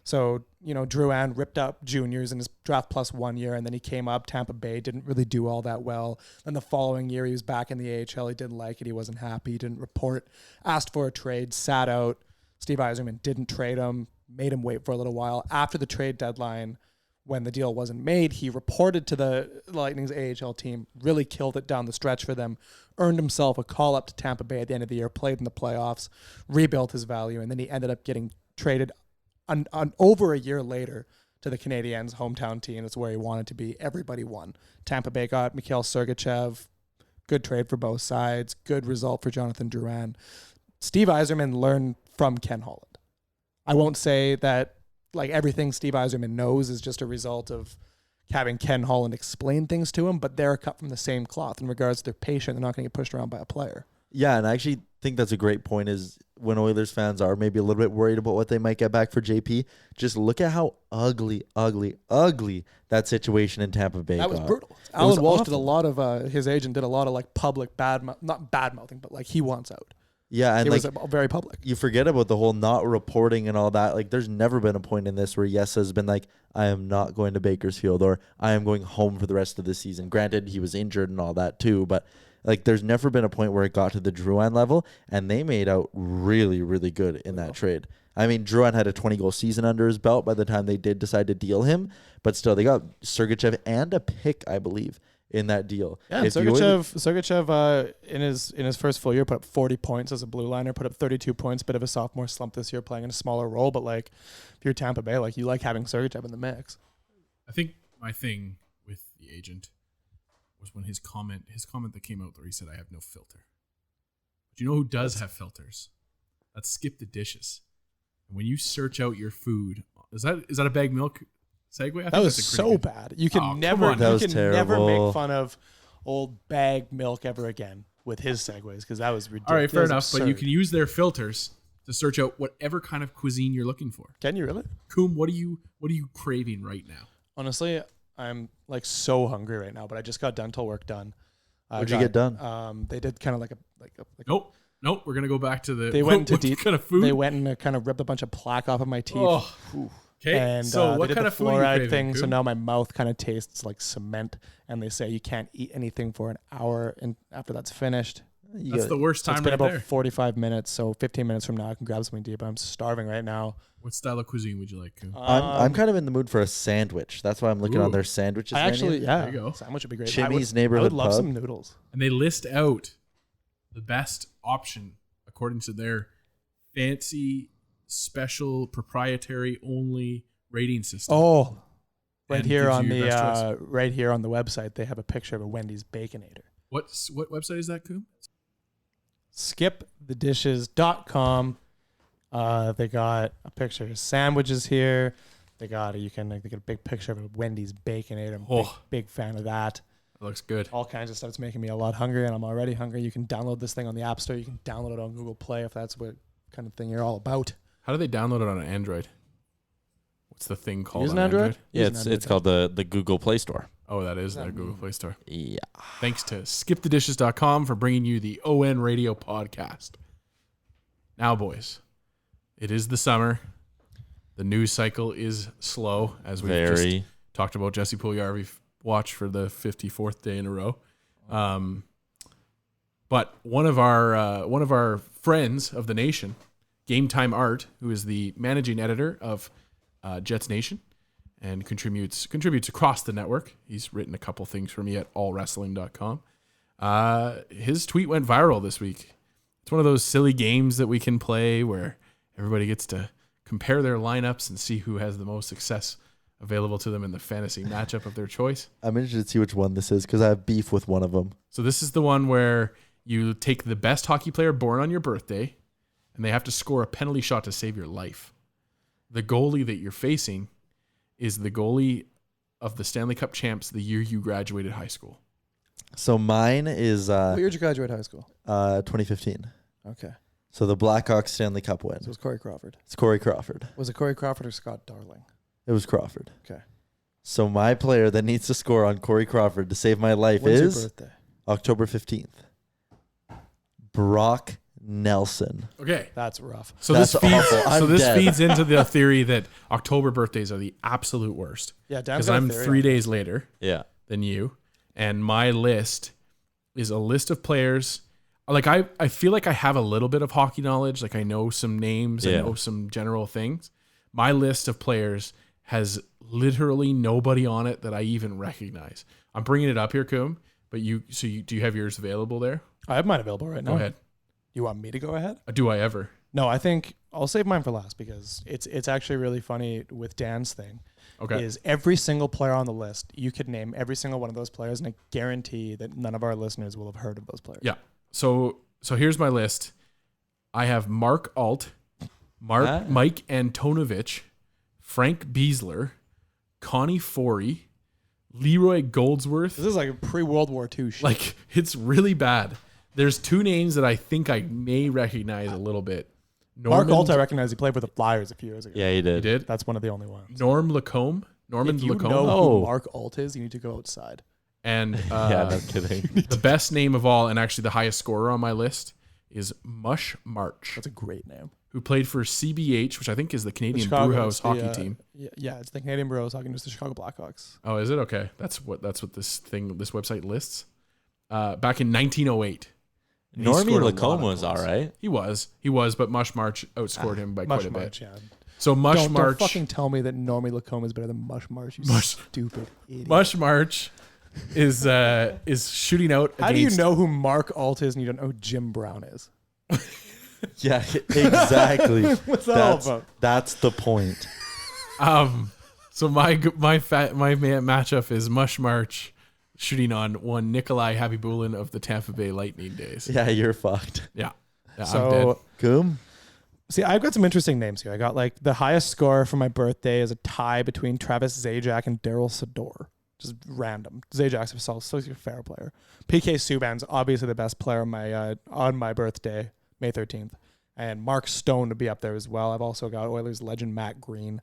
So, Drouin ripped up juniors in his draft plus 1 year, and then he came up. Tampa Bay didn't really do all that well. Then the following year, he was back in the AHL. He didn't like it. He wasn't happy. He didn't report, asked for a trade, sat out. Steve Yzerman didn't trade him, made him wait for a little while. After the trade deadline, when the deal wasn't made, he reported to the Lightning's AHL team, really killed it down the stretch for them, earned himself a call up to Tampa Bay at the end of the year, played in the playoffs, rebuilt his value, and then he ended up getting traded over a year later to the Canadiens' hometown team. That's where he wanted to be. Everybody won. Tampa Bay got Mikhail Sergachev. Good trade for both sides. Good result for Jonathan Drouin. Steve Yzerman learned from Ken Holland. I won't say that like everything Steve Yzerman knows is just a result of having Ken Holland explain things to him, but they're cut from the same cloth in regards to they're patient. They're not going to get pushed around by a player. Yeah, and I actually think that's a great point is when Oilers fans are maybe a little bit worried about what they might get back for JP, just look at how ugly that situation in Tampa Bay got. That was brutal. Alan Walsh did a lot of, his agent did a lot of like public not bad mouthing, but like he wants out. Yeah, and it like, was very public. You forget about the whole not reporting and all that. Like there's never been a point in this where Yes has been like, I am not going to Bakersfield or I am going home for the rest of the season. Granted, he was injured and all that too, but like there's never been a point where it got to the Drouin level, and they made out really, really good in that trade. I mean, Drouin had a 20-goal season under his belt by the time they did decide to deal him, but still, they got Sergachev and a pick, I believe, in that deal. Yeah, Sergachev in his first full year put up 40 points as a blue liner, put up 32 points, bit of a sophomore slump this year playing in a smaller role, but like if you're Tampa Bay, like you like having Sergachev in the mix. I think my thing with the agent was when his comment that came out where he said, I have no filter. But you know who does have filters? That's Skip the Dishes. And when you search out your food, is that a Baggedmilk segue? That was so bad. You can never make fun of old Baggedmilk ever again with his segues because that was ridiculous. All right, fair enough. But you can use their filters to search out whatever kind of cuisine you're looking for. Can you really? Cooom, what are you craving right now? Honestly, I'm like so hungry right now, but I just got dental work done. What'd you get done? They did kind of like a Nope. We're gonna go back to the. They went into deep kind of food. They went and kind of ripped a bunch of plaque off of my teeth. Oh. Okay. And so what they did kind the of food are you fluoride craving, thing? Cooom? So now my mouth kind of tastes like cement, and they say you can't eat anything for an hour, and after that's finished. That's the worst time. It's been right about there. 45 minutes, so 15 minutes from now I can grab something deep. I'm starving right now. What style of cuisine would you like, Cooom? I'm kind of in the mood for a sandwich. That's why I'm looking on their sandwiches. There you go. Sandwich would be great. Chimmy's neighborhood I would love pub. some noodles. And they list out the best option according to their fancy, special, proprietary only rating system. Oh, right And here gives on you your best choice. right here on the website, they have a picture of a Wendy's Baconator. What website is that, Cooom? skipthedishes.com. They got a picture of sandwiches here. They got a big picture of a Wendy's Baconator. I'm big fan of that. That looks good. All kinds of stuff. It's making me a lot hungry, and I'm already hungry. You can download this thing on the App Store. You can download it on Google Play if that's what kind of thing you're all about. How do they download it on an Android? What's the thing called? Use on an Android? Yeah, it's called the Google Play Store. Oh, that is their Google Play Store. Yeah. Thanks to skipthedishes.com for bringing you the ON Radio podcast. Now, boys, it is the summer. The news cycle is slow, as we've just talked about Jesse Puljujarvi watch for the 54th day in a row. But one of our friends of the nation, Game Time Art, who is the managing editor of Jets Nation and contributes across the network. He's written a couple things for me at allwrestling.com. His tweet went viral this week. It's one of those silly games that we can play where everybody gets to compare their lineups and see who has the most success available to them in the fantasy matchup of their choice. I'm interested to see which one this is because I have beef with one of them. So this is the one where you take the best hockey player born on your birthday and they have to score a penalty shot to save your life. The goalie that you're facing is the goalie of the Stanley Cup champs the year you graduated high school. So mine is What year did you graduate high school? 2015. Okay. So the Blackhawks Stanley Cup win. So it was Corey Crawford. It's Corey Crawford. Was it Corey Crawford or Scott Darling? It was Crawford. Okay. So my player that needs to score on Corey Crawford to save my life When's is your birthday? October 15th. Brock Nelson. Okay. That's rough. So That's this feeds awful. I'm dead. feeds into the theory that October birthdays are the absolute worst. Yeah, because I'm 3 days later than you, and my list is a list of players. Like I feel like I have a little bit of hockey knowledge. Like I know some names, I know some general things. My list of players has literally nobody on it that I even recognize. I'm bringing it up here, Cooom, but do you have yours available there? I have mine available right now. Go ahead. You want me to go ahead? Do I ever? No, I think I'll save mine for last because it's actually really funny with Dan's thing. Okay. Is every single player on the list, you could name every single one of those players, and I guarantee that none of our listeners will have heard of those players. Yeah. So here's my list. I have Mark Alt, Mike Antonovich, Frank Beasler, Connie Forey, Leroy Goldsworth. This is like a pre-World War II shit. Like, it's really bad. There's two names that I think I may recognize a little bit. Mark Alt, I recognize. He played with the Flyers a few years ago. Yeah, he did. He did? That's one of the only ones. Norman Lacombe. If you know who Mark Alt is, you need to go outside. And yeah, no kidding. The best name of all, and actually the highest scorer on my list, is Mush March. That's a great name. Who played for CBH, which I think is the Canadian Brewhouse hockey team. Yeah, it's the Canadian Brewhouse hockey team. It's the Chicago Blackhawks. Oh, is it? Okay. That's what this website lists. Back in 1908. Normie Lacombe was all right. He was, but Mush March outscored him by quite a bit. Yeah. So Mush March. Don't fucking tell me that Normie Lacombe is better than Mush March. You stupid idiot. Mush March is shooting out. How do you know who Mark Alt is and you don't know who Jim Brown is? Yeah, exactly. What's that all about? That's the point. So my matchup is Mush March shooting on one Nikolai Habibulin of the Tampa Bay Lightning days. Yeah, you're fucked. Yeah, so, I'm dead. Coom? See, I've got some interesting names here. I got like the highest score for my birthday is a tie between Travis Zajac and Daryl Sador. Just random. Zajak's a fair player. PK Subban's obviously the best player on my birthday, May 13th. And Mark Stone to be up there as well. I've also got Oilers legend Matt Green.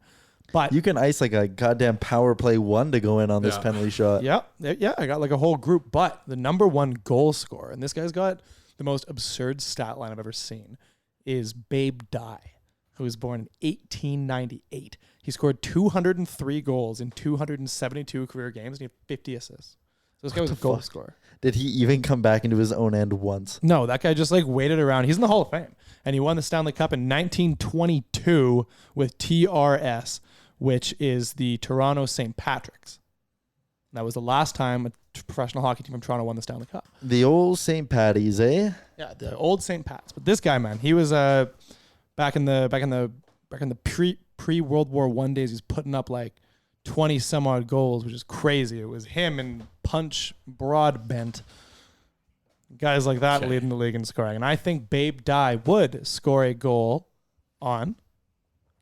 But you can ice like a goddamn power play one to go in on this penalty shot. Yeah, I got like a whole group. But the number one goal scorer, and this guy's got the most absurd stat line I've ever seen, is Babe Dye, who was born in 1898. He scored 203 goals in 272 career games, and he had 50 assists. So this guy was a goal scorer. Did he even come back into his own end once? No, that guy just like waited around. He's in the Hall of Fame. And he won the Stanley Cup in 1922 with TRS, which is the Toronto St. Patrick's. That was the last time a professional hockey team from Toronto won the Stanley Cup. The old St. Patty's, eh? Yeah, the old St. Pat's. But this guy, man, he was back in the pre-World War I days. He's putting up like 20 some odd goals, which is crazy. It was him and Punch Broadbent. Guys like that leading the league in scoring. And I think Babe Dye would score a goal on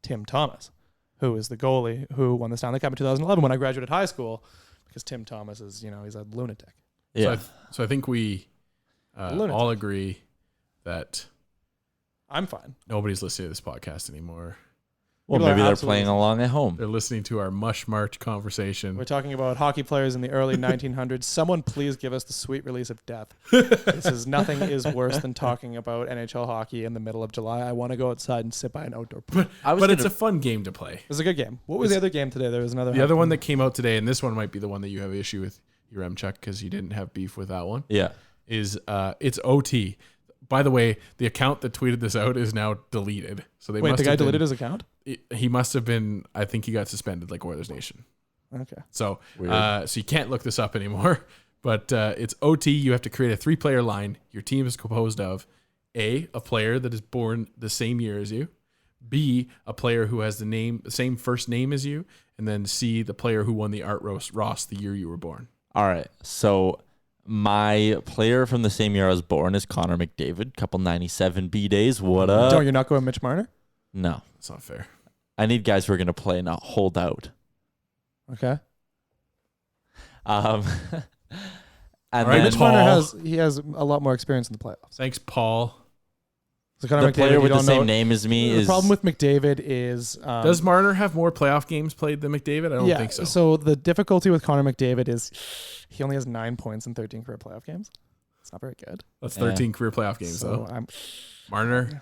Tim Thomas, who is the goalie who won the Stanley Cup in 2011 when I graduated high school, because Tim Thomas is, he's a lunatic. Yeah. So I think we all agree that I'm fine. Nobody's listening to this podcast anymore. Well, maybe they're playing along at home. They're listening to our Mush March conversation. We're talking about hockey players in the early 1900s. Someone please give us the sweet release of death. Nothing is worse than talking about NHL hockey in the middle of July. I want to go outside and sit by an outdoor pool. But it's a fun game to play. It was a good game. What was the other game today? There was another. The other one that came out today, and this one might be the one that you have issue with, your Remchuk, because you didn't have beef with that one. Yeah. Is it's OT. By the way, the account that tweeted this out is now deleted. So they the guy deleted his account? He must have been. I think he got suspended, like Oilers Nation. Okay. So so you can't look this up anymore. But it's OT. You have to create a 3-player line. Your team is composed of A, a player that is born the same year as you, B, a player who has the same first name as you, and then C, the player who won the Art Ross the year you were born. All right. So my player from the same year I was born is Connor McDavid. Couple 97 B days. What up? Don't, you're not going Mitch Marner? No. That's not fair. I need guys who are going to play, not hold out. Okay. And right, Mitch Marner has a lot more experience in the playoffs. Thanks, Paul. So the player with the same name as me the problem with McDavid is... does Marner have more playoff games played than McDavid? I don't think so. So the difficulty with Connor McDavid is he only has 9 points in 13 career playoff games. It's not very good. That's 13 career playoff games, though. Marner...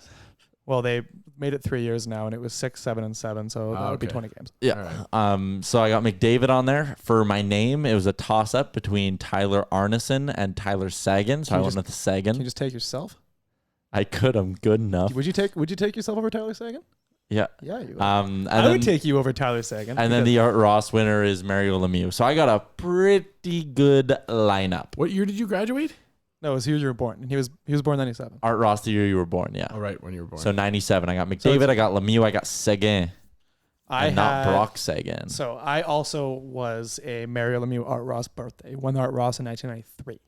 Well, they made it 3 years now, and it was 6, 7, and 7, so that would be 20 games. Yeah. Right. So I got McDavid on there. For my name, it was a toss-up between Tyler Arneson and Tyler Sagan, so I went with Sagan. Can you just take yourself? I could. I'm good enough. Would you take yourself over Tyler Sagan? Yeah. Yeah, you would. I would take you over Tyler Sagan. And then the Art Ross winner is Mario Lemieux. So I got a pretty good lineup. What year did you graduate? No, it was the year you were born. He was born 97. Art Ross, the year you were born, yeah. Oh, right, when you were born. So 97. I got McDavid, I got Lemieux, I got Seguin. Not Brock Seguin. So I also was a Mario Lemieux Art Ross birthday. Won the Art Ross in 1993.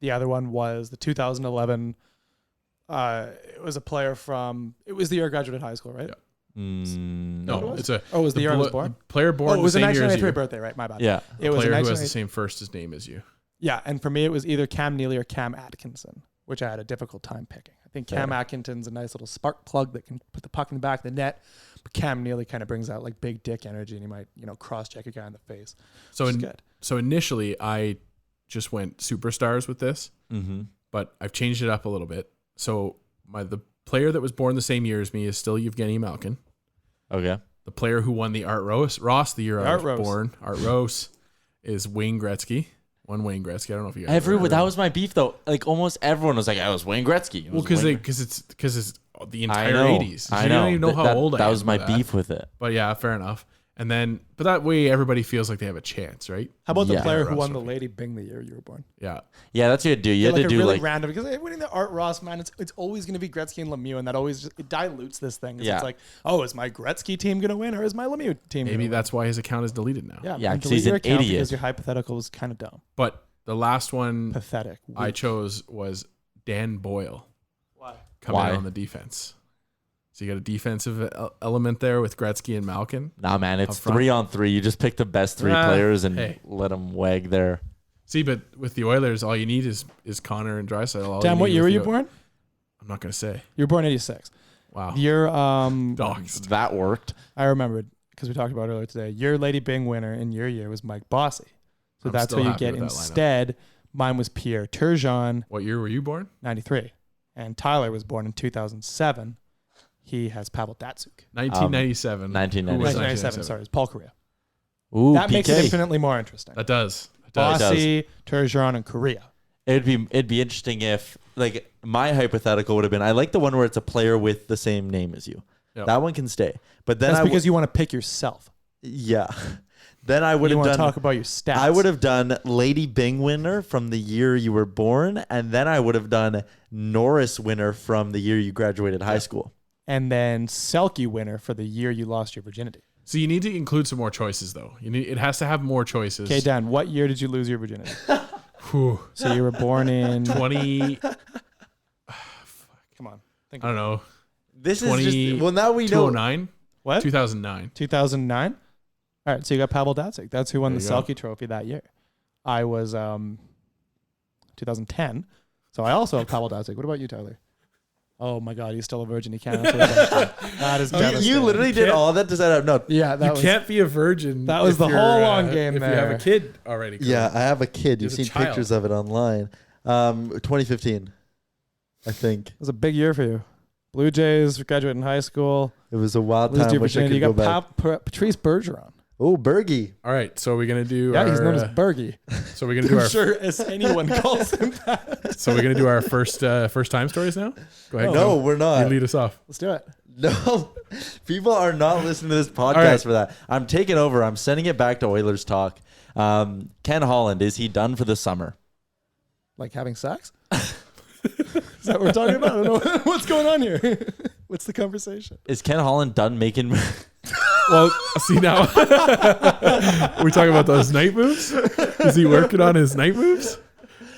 The other one was the 2011 It was a player from. It was the year I graduated high school, right? Yeah. No, it was the year I was born. Player born. It was the a same year as you. 1993 birthday, right? My bad. Yeah, it was player a who has the same first as name as you. Yeah, and for me, it was either Cam Neely or Cam Atkinson, which I had a difficult time picking. I think Cam Atkinson's a nice little spark plug that can put the puck in the back of the net, but Cam Neely kind of brings out like big dick energy, and he might cross check a guy in the face. So initially, I just went superstars with this, but I've changed it up a little bit. So the player that was born the same year as me is still Evgeny Malkin. Okay. The player who won the Art Ross the year I was born, Art Ross, is Wayne Gretzky. One Wayne Gretzky. I don't know if you guys. That was my beef though. Like almost everyone was like, "I was Wayne Gretzky." Well, because it's the entire 80s. I know. You don't even know how old I am. That was my beef with it. But yeah, fair enough. And then, but that way everybody feels like they have a chance, right? How about the player who won the Lady Byng the year you were born? Yeah. Yeah, that's what you do. You had to do really random, because winning the Art Ross, man, it's always going to be Gretzky and Lemieux, and that always it dilutes this thing. Yeah. It's like, oh, is my Gretzky team going to win, or is my Lemieux team? Maybe that's why his account is deleted now. Yeah, because he's an idiot. Because your hypothetical was kind of dumb. But the last one pathetic I chose was Dan Boyle. Why? Coming in on the defense. So you got a defensive element there with Gretzky and Malkin. Nah, man, it's 3-on-3. You just pick the best three players and let them wag there. See, but with the Oilers, all you need is Connor and Draisaitl. Dan, what year were you born? I'm not going to say. You were born 86. Wow. You're doxed. That worked. I remembered because we talked about it earlier today. Your Lady Byng winner in your year was Mike Bossy. So that's what you get instead. Mine was Pierre Turgeon. What year were you born? 93. And Tyler was born in 2007. He has Pavel Datsyuk. 1997. 1997. Sorry, it's Paul Correa. Ooh, that PK. makes it infinitely more interesting. That does. Bossy, Turgeon, and Correa. It'd be interesting if like my hypothetical would have been. I like the one where it's a player with the same name as you. Yep. That one can stay. But then that's because you want to pick yourself. Yeah. Then I would have done. Talk about your stats. I would have done Lady Byng winner from the year you were born, and then I would have done Norris winner from the year you graduated high school. And then Selke winner for the year you lost your virginity. So you need to include some more choices, though. It has to have more choices. Okay, Dan, what year did you lose your virginity? So you were born in 20. Come on, I don't know. This 20, is just well. Now we know 2009. What? 2009. 2009. All right, so you got Pavel Datsyuk. That's who won the Selke Trophy that year. I was 2010, so I also have Pavel Datsyuk. What about you, Tyler? Oh my God, he's still a virgin. He can't answer that. That is devastating. You literally did all that to set up. No, yeah, you can't be a virgin. That was the whole long game. If there. you have a kid already. Yeah, I have a kid. You've seen pictures of it online. 2015, I think. It was a big year for you. Blue Jays, graduating high school. It was a wild time. You got Patrice Bergeron. Oh, Bergie. All right, so we're going to do he's known as Bergie. So we're going to do sure as anyone calls him that. So we're going to do our first time stories now? Go ahead. No, we're not. You lead us off. Let's do it. No, people are not listening to this podcast for that. I'm taking over. I'm sending it back to Oilers Talk. Ken Holland, is he done for the summer? Like having sex? Is that what we're talking about? I don't know what's going on here. What's the conversation? Is Ken Holland done making... Well, see now, we're talking about those night moves. Is he working on his night moves?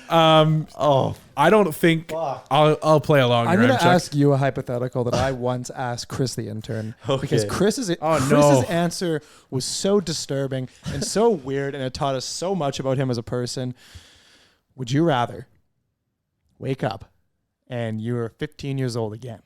I don't think I'll play along. I'm going to ask you a hypothetical that I once asked Chris the Intern because Chris's answer was so disturbing and so weird, and it taught us so much about him as a person. Would you rather wake up and you were 15 years old again?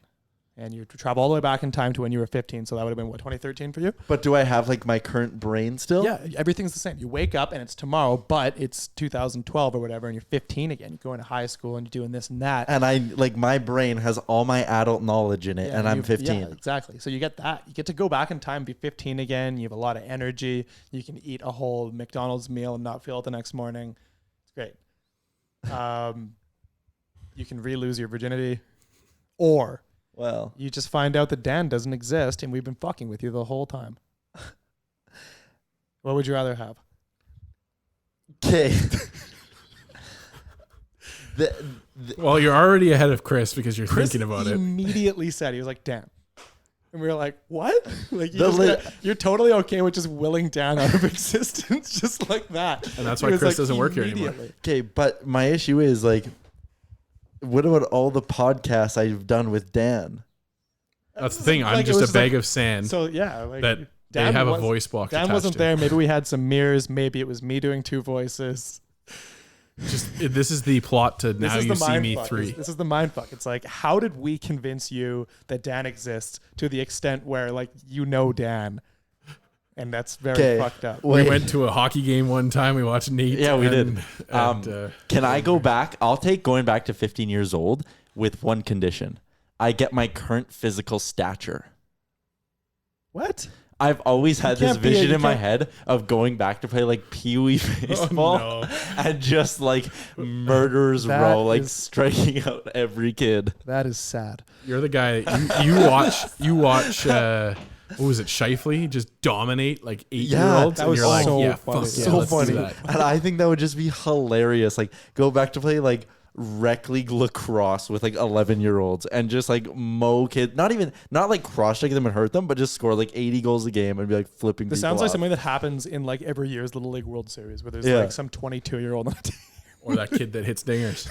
And you travel all the way back in time to when you were 15. So that would have been, 2013 for you? But do I have, like, my current brain still? Yeah, everything's the same. You wake up and it's tomorrow, but it's 2012 or whatever, and you're 15 again. You're going to high school and you're doing this and that. And my brain has all my adult knowledge in it, and I'm 15. Yeah, exactly. So you get that. You get to go back in time, be 15 again. You have a lot of energy. You can eat a whole McDonald's meal and not feel it the next morning. It's great. You can re-lose your virginity. Or... well, you just find out that Dan doesn't exist and we've been fucking with you the whole time. What would you rather have? Okay. Well, you're already ahead of Chris because you're thinking about it. Immediately said, he was like, Dan. And we were like, what? Like you're totally okay with just willing Dan out of existence just like that. And that's why Chris doesn't work here anymore. Okay, but my issue is like, What about all the podcasts I've done with Dan? That's the thing. I'm just a bag of sand. So yeah, that Dan they have a voice box. Dan wasn't there. Maybe we had some mirrors. Maybe it was me doing two voices. This is the plot to Now You See Me 3. This is the mind fuck. It's like, how did we convince you that Dan exists to the extent where like Dan? And that's very fucked up. We went to a hockey game one time. We watched Nate. Yeah, we did. Can I go back? I'll take going back to 15 years old with one condition. I get my current physical stature. What? I've always had this vision in my head of going back to play like Pee Wee baseball and just like murderers row, like striking out every kid. That is sad. You're the guy. You watch. What was it? Shifley just dominate like 8-year-olds. That was so funny. And I think that would just be hilarious. Like go back to play like rec league lacrosse with like 11-year-olds and just like mow kids. Not like cross-check them and hurt them, but just score like 80 goals a game and be like flipping. This sounds like something that happens in like every year's Little League World Series where there's like some 22-year-old on the team. Or that kid that hits dingers.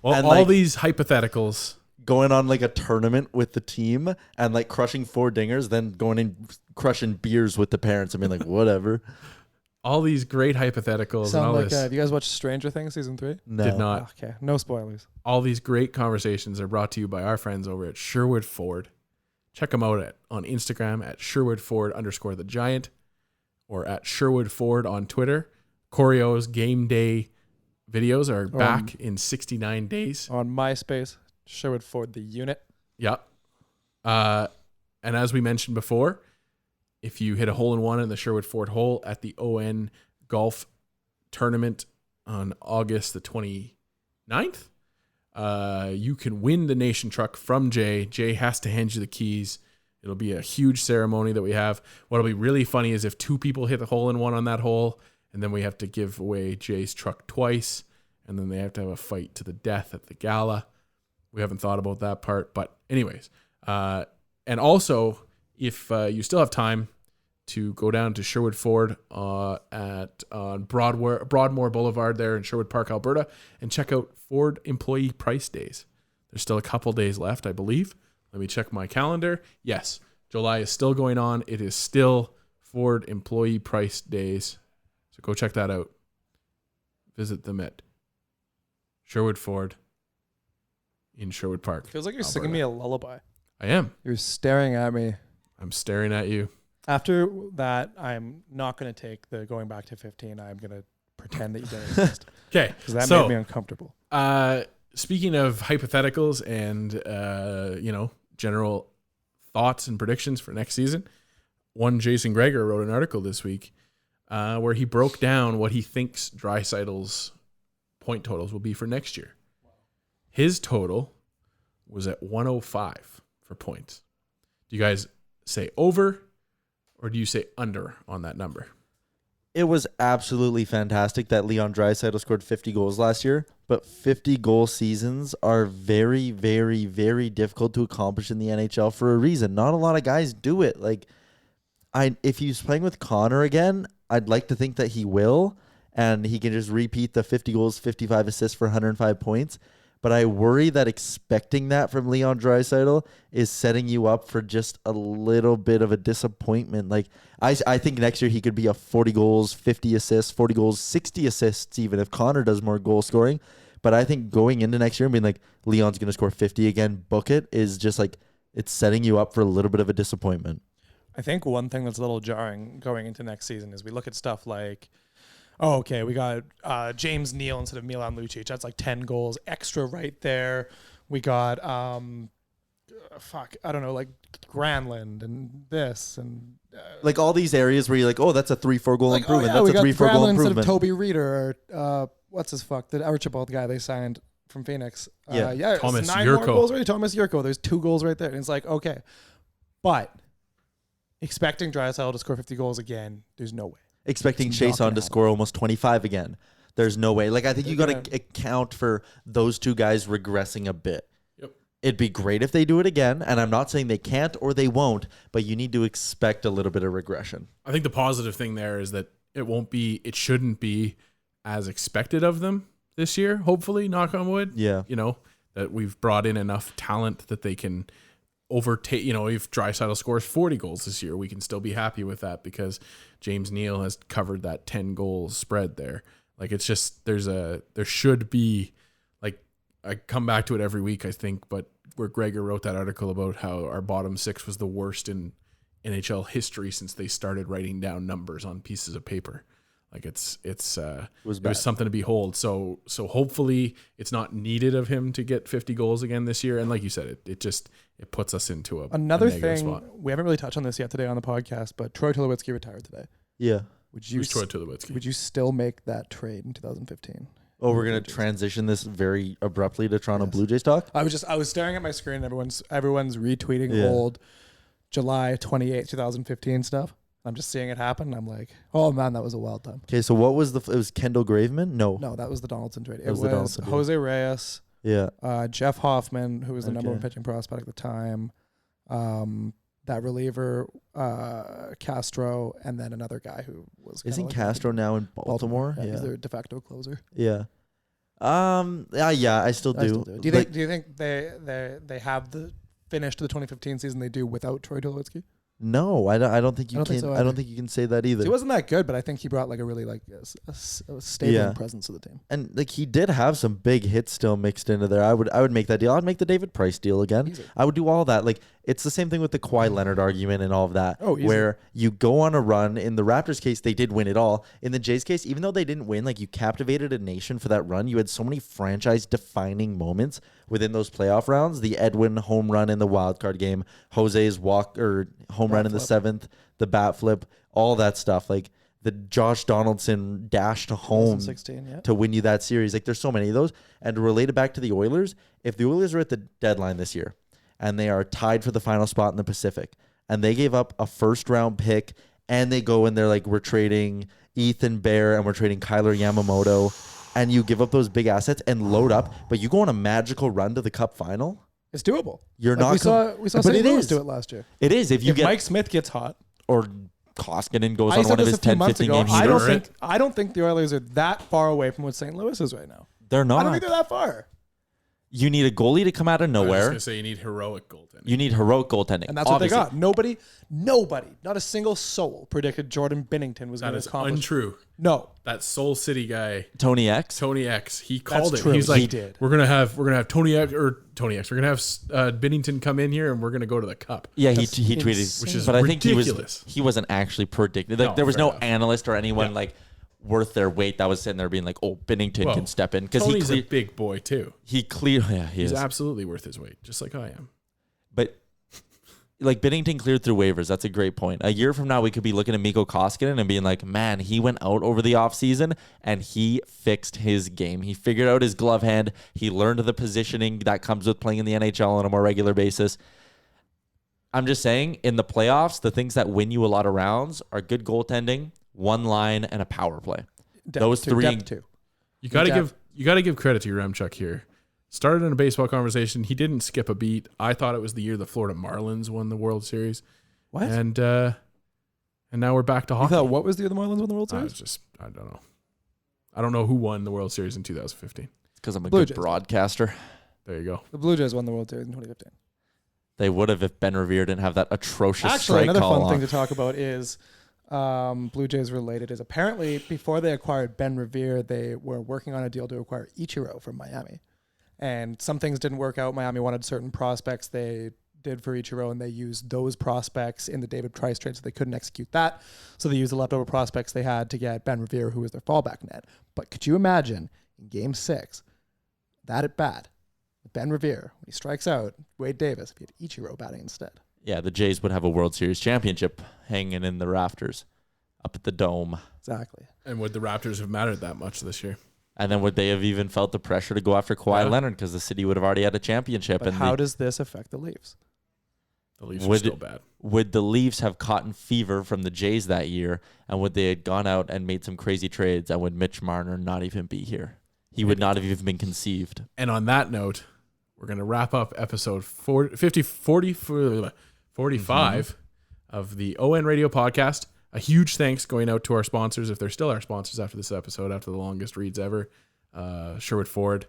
Well, and all these hypotheticals. Going on like a tournament with the team and like crushing 4 dingers, then going and crushing beers with the parents and being like, whatever. All these great hypotheticals and all this. Have you guys watched Stranger Things season 3? No. Did not. Oh, okay, no spoilers. All these great conversations are brought to you by our friends over at Sherwood Ford. Check them out on Instagram at SherwoodFord_theGiant or at Sherwood Ford on Twitter. Corio's game day videos are back in 69 days. On MySpace. Sherwood Ford, the unit. Yeah. And as we mentioned before, if you hit a hole-in-one in the Sherwood Ford hole at the ON Golf Tournament on August the 29th, you can win the Nation truck from Jay. Jay has to hand you the keys. It'll be a huge ceremony that we have. What'll be really funny is if 2 people hit the hole-in-one on that hole, and then we have to give away Jay's truck twice, and then they have to have a fight to the death at the gala. We haven't thought about that part, but anyways. And also, if you still have time to go down to Sherwood Ford on Broadmoor Boulevard there in Sherwood Park, Alberta, and check out Ford Employee Price Days. There's still a couple days left, I believe. Let me check my calendar. Yes, July is still going on. It is still Ford Employee Price Days. So go check that out. Visit them at Sherwood Ford in Sherwood Park. Feels like you're singing me a lullaby. I am. You're staring at me. I'm staring at you. After that, I'm not going to take the going back to 15. I'm going to pretend that you don't exist. Okay. Because that made me uncomfortable. Speaking of hypotheticals and, general thoughts and predictions for next season, one Jason Greger wrote an article this week where he broke down what he thinks Draisaitl's point totals will be for next year. His total was at 105 for points. Do you guys say over or do you say under on that number? It was absolutely fantastic that Leon Draisaitl scored 50 goals last year, but 50-goal seasons are very, very, very difficult to accomplish in the NHL for a reason. Not a lot of guys do it. Like, if he's playing with Connor again, I'd like to think that he will, and he can just repeat the 50 goals, 55 assists for 105 points. But I worry that expecting that from Leon Draisaitl is setting you up for just a little bit of a disappointment. Like I think next year he could be a 40 goals, 50 assists, 40 goals, 60 assists, even if Connor does more goal scoring. But I think going into next year and being like, Leon's going to score 50 again, book it, is just like, it's setting you up for a little bit of a disappointment. I think one thing that's a little jarring going into next season is we look at stuff like, oh, okay, we got James Neal instead of Milan Lucic. That's like 10 goals extra right there. We got, like Granlund and this. And like all these areas where you're like, oh, that's a 3-4 goal improvement. That's a 3-4 goal improvement. Instead of Toby Reeder or the Archibald guy they signed from Phoenix. Thomas 9 Yurko. More goals already. Thomas Yurko. There's 2 goals right there. And it's like, okay. But expecting Draisaitl to score 50 goals again, there's no way. Expecting Chason to score almost 25 again. There's no way. Like, I think you got to account for those 2 guys regressing a bit. Yep. It'd be great if they do it again, and I'm not saying they can't or they won't, but you need to expect a little bit of regression. I think the positive thing there is that it shouldn't be as expected of them this year, hopefully, knock on wood. Yeah. that we've brought in enough talent that they can overtake. If Draisaitl scores 40 goals this year, we can still be happy with that because James Neal has covered that 10 goals spread there. Like, it's just there should be, like, I come back to it every week, I think, but where Gregor wrote that article about how our bottom six was the worst in NHL history since they started writing down numbers on pieces of paper. Like, it was something to behold. So hopefully it's not needed of him to get 50 goals again this year. And like you said, it puts us into another thing spot. We haven't really touched on this yet today on the podcast, but Troy Tulowitzki retired today. Yeah. Who's Troy Tulowitzki? Would you still make that trade in 2015? Oh, we're gonna transition this very abruptly to Toronto Blue Jays talk. I was staring at my screen. Everyone's retweeting old July 28th, 2015 stuff. I'm just seeing it happen. I'm like, oh man, that was a wild time. Okay, so what was it was Kendall Graveman? No, that was the Donaldson trade. It was Jose Reyes. Yeah. Jeff Hoffman, who was the number one pitching prospect at the time. That reliever, Castro, and then another guy who was. Isn't Castro now in Baltimore? Yeah, he's their de facto closer. Yeah. Yeah, I still do. Do you think they have the finish to the 2015 season they do without Troy Tulowitzki? No, I don't think you can. I don't think you can say that either. He wasn't that good, but I think he brought like a really a stable presence to the team. And like he did have some big hits still mixed into there. I would make that deal. I'd make the David Price deal again. Easy. I would do all that. Like it's the same thing with the Kawhi Leonard argument and all of that. Oh, easy. Where you go on a run. In the Raptors case, they did win it all. In the Jays case, even though they didn't win, like you captivated a nation for that run. You had so many franchise-defining moments within those playoff rounds. The Edwin home run in the wild card game, Jose's home run in the 7th, the bat flip, all that stuff. Like the Josh Donaldson dash to home to win you that series. Like there's so many of those. And to relate it back to the Oilers, if the Oilers are at the deadline this year and they are tied for the final spot in the Pacific and they gave up a first-round pick and they go and they're like, we're trading Ethan Bear and we're trading Kyler Yamamoto, and you give up those big assets and load up, but you go on a magical run to the Cup final. It's doable. You're like not. We saw St. Louis do it last year. It is if Mike Smith gets hot or Koskinen goes on one of his 10-15 game heaters. I don't think the Oilers are that far away from what St. Louis is right now. They're not. I don't think they're that far. You need a goalie to come out of nowhere. I was going to say you need heroic goaltending. You need heroic goaltending. And that's obviously what they got. Nobody, not a single soul predicted Jordan Binnington was going to accomplish. That is untrue. No. That Soul City guy. Tony X, he called that's it. True. He's like, he did. We're going to have Tony X. We're going to have Binnington come in here and we're going to go to the Cup. Yeah, he tweeted. Which is but ridiculous. I think he wasn't actually predicted. Like, there was no analyst or anyone like worth their weight that was sitting there being like, oh, Binnington can step in. Because Tony's a big boy too. He's absolutely worth his weight, just like I am. But like Binnington cleared through waivers. That's a great point. A year from now, we could be looking at Mikko Koskinen and being like, man, he went out over the offseason and he fixed his game. He figured out his glove hand. He learned the positioning that comes with playing in the NHL on a more regular basis. I'm just saying, in the playoffs, the things that win you a lot of rounds are good goaltending, one line, and a power play. Those three. You got to give credit to Yaremchuk here. Started in a baseball conversation. He didn't skip a beat. I thought it was the year the Florida Marlins won the World Series. What? And now we're back to hockey. You thought what was the year the Marlins won the World Series? I don't know. I don't know who won the World Series in 2015. It's because I'm a good broadcaster. There you go. The Blue Jays won the World Series in 2015. They would have if Ben Revere didn't have that atrocious strike call. Actually, another fun thing to talk about is Blue Jays related is apparently before they acquired Ben Revere, they were working on a deal to acquire Ichiro from Miami. And some things didn't work out. Miami wanted certain prospects they did for Ichiro, and they used those prospects in the David Price trade, so they couldn't execute that. So they used the leftover prospects they had to get Ben Revere, who was their fallback net. But could you imagine in Game 6, that at bat, Ben Revere, when he strikes out, Wade Davis, if he had Ichiro batting instead? Yeah, the Jays would have a World Series championship hanging in the rafters up at the Dome. Exactly. And would the Raptors have mattered that much this year? And then would they have even felt the pressure to go after Kawhi Leonard because the city would have already had a championship? But how does this affect the Leafs? The Leafs are still bad. Would the Leafs have cotton fever from the Jays that year, and would they have gone out and made some crazy trades, and would Mitch Marner not even be here? He would not have even been conceived. And on that note, we're going to wrap up episode 45 of the ON Radio podcast. A huge thanks going out to our sponsors, if they're still our sponsors after this episode, after the longest reads ever. Sherwood Ford,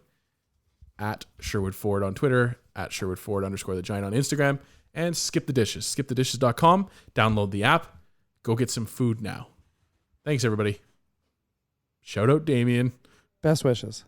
at Sherwood Ford on Twitter, at Sherwood Ford _the Giant on Instagram, and Skip the Dishes. SkipTheDishes.com. Download the app. Go get some food now. Thanks, everybody. Shout out Damien. Best wishes.